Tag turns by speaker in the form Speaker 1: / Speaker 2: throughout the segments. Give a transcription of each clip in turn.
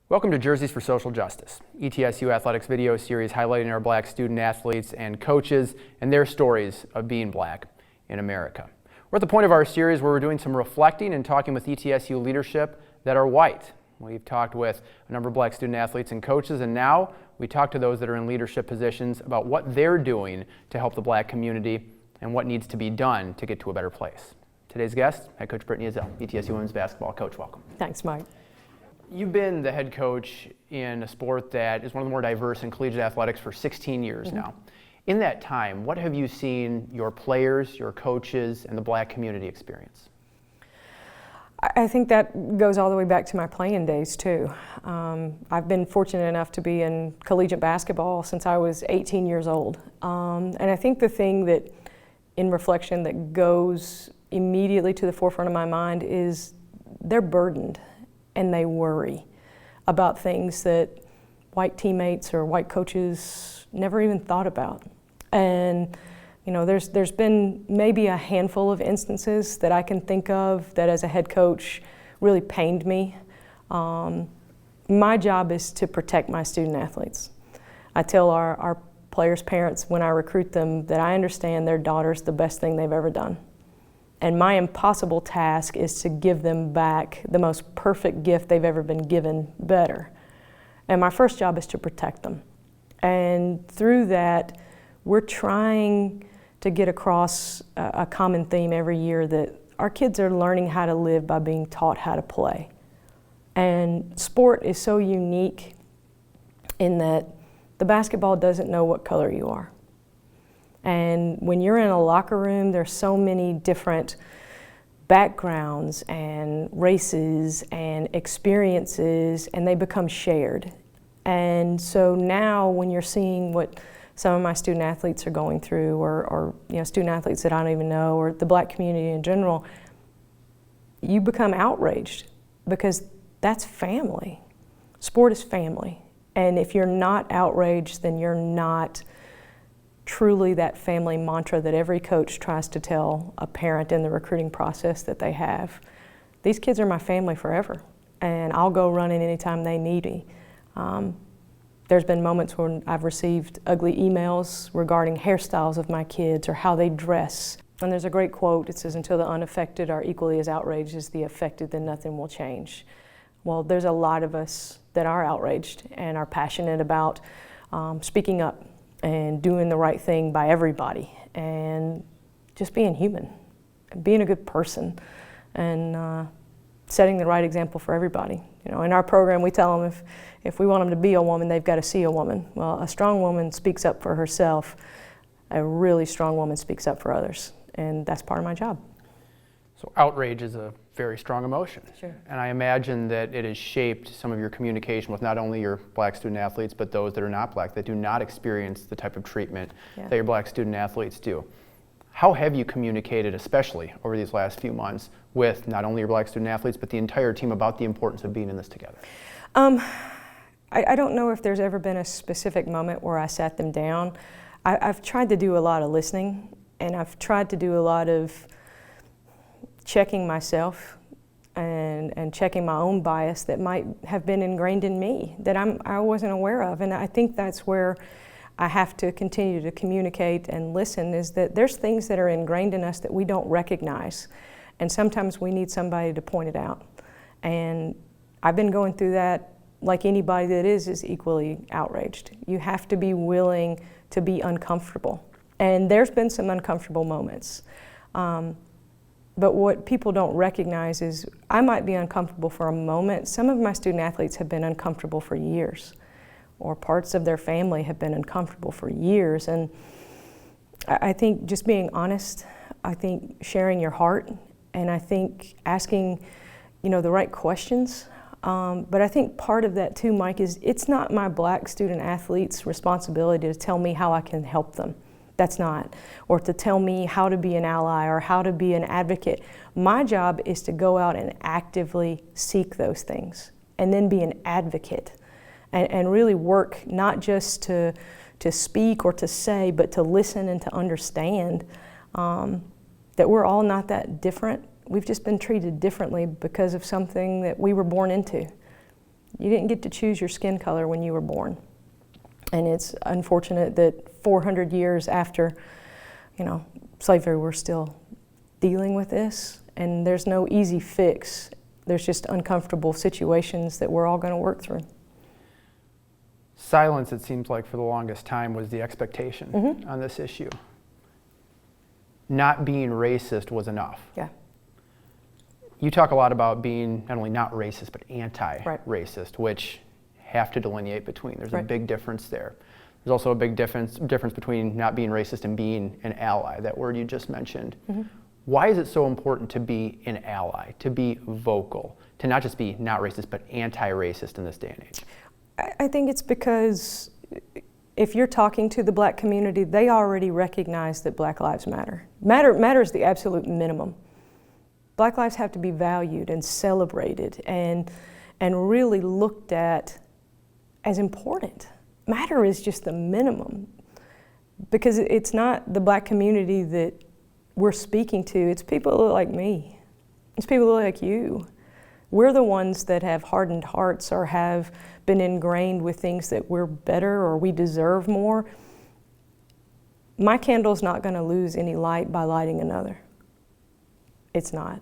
Speaker 1: Welcome to Jerseys for Social Justice, ETSU Athletics video series highlighting our black student athletes and coaches and their stories of being black in America. We're at the point of our series where we're doing some reflecting and talking with ETSU leadership that are white. We've talked with a number of black student athletes and coaches, and now we talk to those that are in leadership positions about what they're doing to help the black community and what needs to be done to get to a better place. Today's guest, head coach Brittney Ezell, ETSU women's basketball. Coach, welcome.
Speaker 2: Thanks, Mike.
Speaker 1: You've been the head coach in a sport that is one of the more diverse in collegiate athletics for 16 years now. In that time, what have you seen your players, your coaches, and the black community experience?
Speaker 2: I think that goes all the way back to my playing days, too. I've been fortunate enough to be in collegiate basketball since I was 18 years old. And I think the thing that, in reflection, that goes immediately to the forefront of my mind is they're burdened. And they worry about things that white teammates or white coaches never even thought about. And you know, there's been maybe a handful of instances that I can think of that as a head coach really pained me. My job is to protect my student athletes. I tell our players' parents when I recruit them that I understand their daughter's the best thing they've ever done. And my impossible task is to give them back the most perfect gift they've ever been given, better. And my first job is to protect them. And through that, we're trying to get across a common theme every year that our kids are learning how to live by being taught how to play. And sport is so unique in that the basketball doesn't know what color you are. And when you're in a locker room, there's so many different backgrounds and races and experiences, and they become shared. And so now when you're seeing what some of my student athletes are going through, or you know, student athletes that I don't even know, or the black community in general, you become outraged because that's family. Sport is family. And if you're not outraged, then you're not truly that family mantra that every coach tries to tell a parent in the recruiting process that they have. These kids are my family forever, and I'll go running anytime they need me. There's been moments when I've received ugly emails regarding hairstyles of my kids or how they dress. And there's a great quote, it says, "Until the unaffected are equally as outraged as the affected, then nothing will change." Well, there's a lot of us that are outraged and are passionate about speaking up and doing the right thing by everybody, and just being human, and being a good person, and setting the right example for everybody. You know, in our program, we tell them if we want them to be a woman, they've got to see a woman. Well, a strong woman speaks up for herself. A really strong woman speaks up for others, and that's part of my job.
Speaker 1: So outrage is a very strong emotion.
Speaker 2: Sure.
Speaker 1: And I imagine that it has shaped some of your communication with not only your black student athletes, but those that are not black, that do not experience the type of treatment that your black student athletes do. How have you communicated, especially over these last few months, with not only your black student athletes, but the entire team about the importance of being in this together?
Speaker 2: I don't know if there's ever been a specific moment where I sat them down. I've tried to do a lot of listening, and I've tried to do a lot of checking myself and checking my own bias that might have been ingrained in me that I wasn't aware of. And I think that's where I have to continue to communicate and listen, is that there's things that are ingrained in us that we don't recognize. And sometimes we need somebody to point it out. And I've been going through that like anybody that is equally outraged. You have to be willing to be uncomfortable. And there's been some uncomfortable moments. But what people don't recognize is I might be uncomfortable for a moment. Some of my student athletes have been uncomfortable for years, or parts of their family have been uncomfortable for years. And I think just being honest, I think sharing your heart, and I think asking, you know, the right questions. But I think part of that too, Mike, is it's not my black student athletes' responsibility to tell me how I can help them. That's not. Or to tell me how to be an ally or how to be an advocate. My job is to go out and actively seek those things and then be an advocate and really work not just to speak or to say, but to listen and to understand that we're all not that different. We've just been treated differently because of something that we were born into. You didn't get to choose your skin color when you were born. And it's unfortunate that 400 years after, slavery, we're still dealing with this. And there's no easy fix. There's just uncomfortable situations that we're all going to work through.
Speaker 1: Silence, it seems like, for the longest time was the expectation on this issue. Not being racist was enough.
Speaker 2: Yeah.
Speaker 1: You talk a lot about being not only not racist, but anti-racist, which have to delineate between. There's a big difference there. There's also a big difference between not being racist and being an ally, that word you just mentioned. Why is it so important to be an ally, to be vocal, to not just be not racist, but anti-racist in this day and age?
Speaker 2: I think it's because if you're talking to the Black community, they already recognize that Black lives matter. Matter is the absolute minimum. Black lives have to be valued and celebrated and really looked at as important. Matter is just the minimum, because it's not the Black community that we're speaking to, it's people who look like me. It's people who look like you. We're the ones that have hardened hearts or have been ingrained with things that we're better or we deserve more. My candle's not going to lose any light by lighting another. It's not.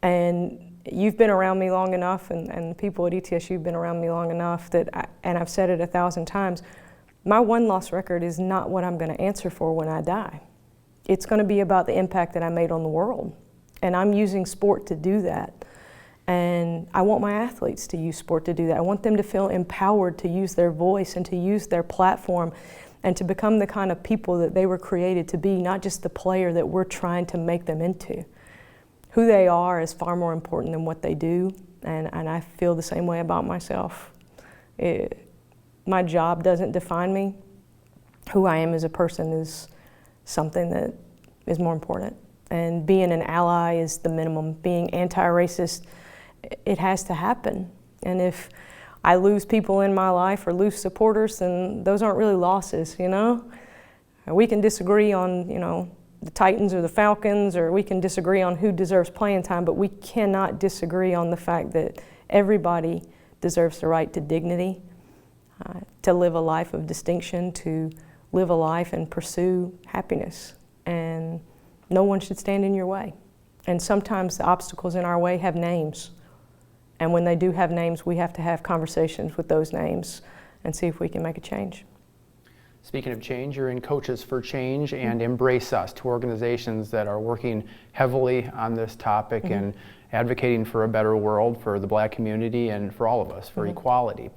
Speaker 2: And you've been around me long enough, and people at ETSU have been around me long enough that, and I've said it 1,000 times, my one-loss record is not what I'm going to answer for when I die. It's going to be about the impact that I made on the world. And I'm using sport to do that. And I want my athletes to use sport to do that. I want them to feel empowered to use their voice and to use their platform and to become the kind of people that they were created to be, not just the player that we're trying to make them into. Who they are is far more important than what they do, and I feel the same way about myself. My job doesn't define me. Who I am as a person is something that is more important. And being an ally is the minimum. Being anti-racist, it has to happen. And if I lose people in my life or lose supporters, then those aren't really losses, We can disagree on, the Titans or the Falcons, or we can disagree on who deserves playing time, but we cannot disagree on the fact that everybody deserves the right to dignity, to live a life of distinction, to live a life and pursue happiness. And no one should stand in your way. And sometimes the obstacles in our way have names. And when they do have names, we have to have conversations with those names and see if we can make a change.
Speaker 1: Speaking of change, you're in Coaches for Change and Embrace Us, two organizations that are working heavily on this topic and advocating for a better world for the Black community and for all of us, for equality.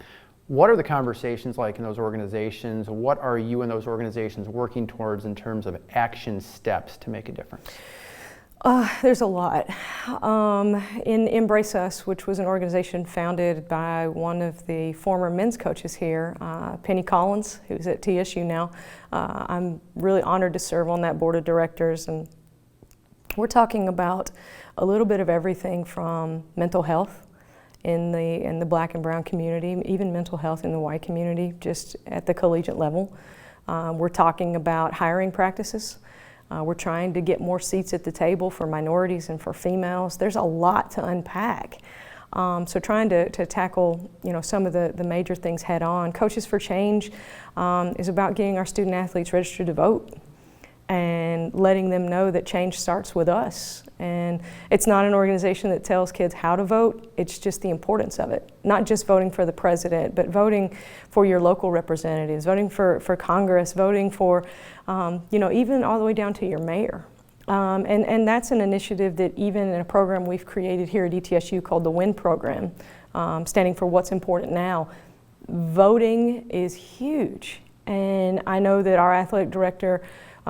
Speaker 1: What are the conversations like in those organizations? What are you and those organizations working towards in terms of action steps to make a difference?
Speaker 2: There's a lot. In Embrace Us, which was an organization founded by one of the former men's coaches here, Penny Collins, who's at TSU now, I'm really honored to serve on that board of directors. And we're talking about a little bit of everything from mental health in the Black and brown community, even mental health in the white community, just at the collegiate level. We're talking about hiring practices. We're trying to get more seats at the table for minorities and for females. There's a lot to unpack. So trying to tackle some of the major things head on. Coaches for Change is about getting our student athletes registered to vote and letting them know that change starts with us. And it's not an organization that tells kids how to vote, it's just the importance of it. Not just voting for the president, but voting for your local representatives, voting for Congress, voting for, even all the way down to your mayor. And that's an initiative that even in a program we've created here at ETSU called the WIN program, standing for What's Important Now. Voting is huge. And I know that our athletic director,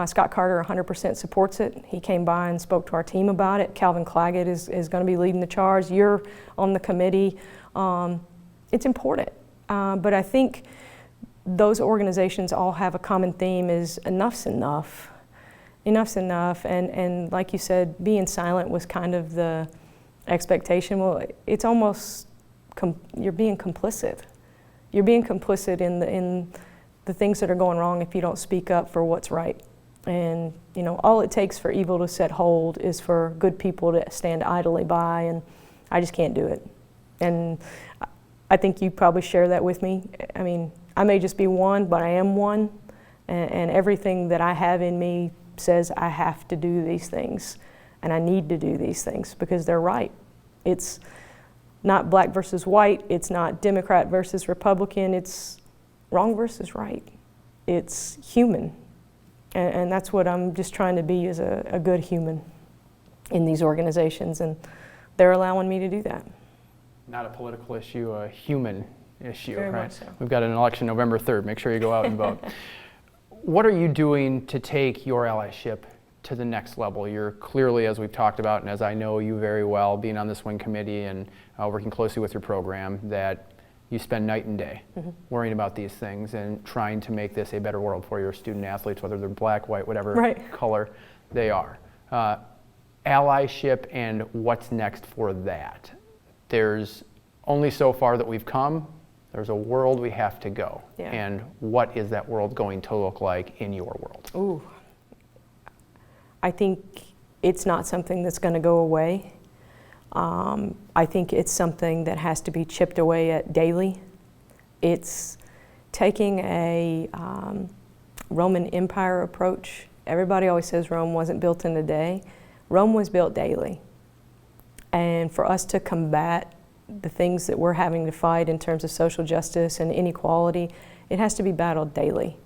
Speaker 2: Scott Carter, 100% supports it. He came by and spoke to our team about it. Calvin Claggett is going to be leading the charge. You're on the committee. It's important. But I think those organizations all have a common theme is enough's enough. Enough's enough. And like you said, being silent was kind of the expectation. Well, it's almost, you're being complicit. You're being complicit in the things that are going wrong if you don't speak up for what's right. And all it takes for evil to set hold is for good people to stand idly by, and I just can't do it. And I think you probably share that with me. I mean, I may just be one, but I am one, and everything that I have in me says I have to do these things, and I need to do these things because they're right. It's not black versus white, it's not Democrat versus Republican, it's wrong versus right. It's human, and that's what I'm just trying to be, is a good human in these organizations, and they're allowing me to do that.
Speaker 1: Not a political issue, a human issue,
Speaker 2: Very
Speaker 1: right?
Speaker 2: much so.
Speaker 1: We've got an election November 3rd. Make sure you go out and vote. What are you doing to take your allyship to the next level? You're clearly, as we've talked about, and as I know you very well, being on this wing committee and working closely with your program, that you spend night and day worrying about these things and trying to make this a better world for your student athletes, whether they're black, white, whatever color they are. Allyship and what's next for that. There's only so far that we've come. There's a world we have to go.
Speaker 2: Yeah.
Speaker 1: And what is that world going to look like in your world?
Speaker 2: Ooh. I think it's not something that's going to go away. I think it's something that has to be chipped away at daily. It's taking a Roman Empire approach. Everybody always says Rome wasn't built in a day. Rome was built daily. And for us to combat the things that we're having to fight in terms of social justice and inequality, it has to be battled daily.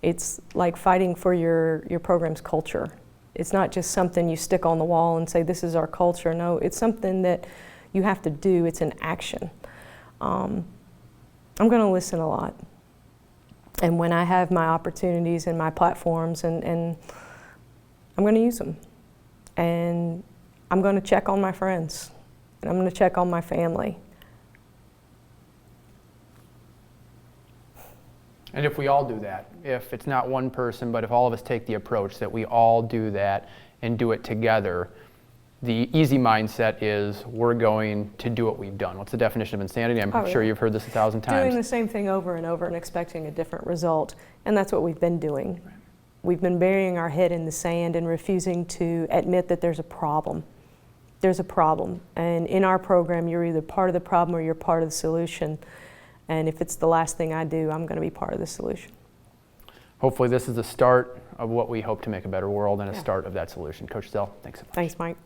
Speaker 2: It's like fighting for your program's culture. It's not just something you stick on the wall and say, this is our culture. No, it's something that you have to do. It's an action. I'm going to listen a lot. And when I have my opportunities and my platforms, and I'm going to use them. And I'm going to check on my friends, and I'm going to check on my family.
Speaker 1: And if we all do that, if it's not one person, but if all of us take the approach that we all do that and do it together, the easy mindset is we're going to do what we've done. What's the definition of insanity? I'm sure you've heard this 1,000 times.
Speaker 2: Doing the same thing over and over and expecting a different result, and that's what we've been doing. Right. We've been burying our head in the sand and refusing to admit that there's a problem. There's a problem, and in our program, you're either part of the problem or you're part of the solution. And if it's the last thing I do, I'm going to be part of the solution.
Speaker 1: Hopefully this is the start of what we hope to make a better world and a start of that solution. Coach Ezell, thanks so much.
Speaker 2: Thanks, Mike.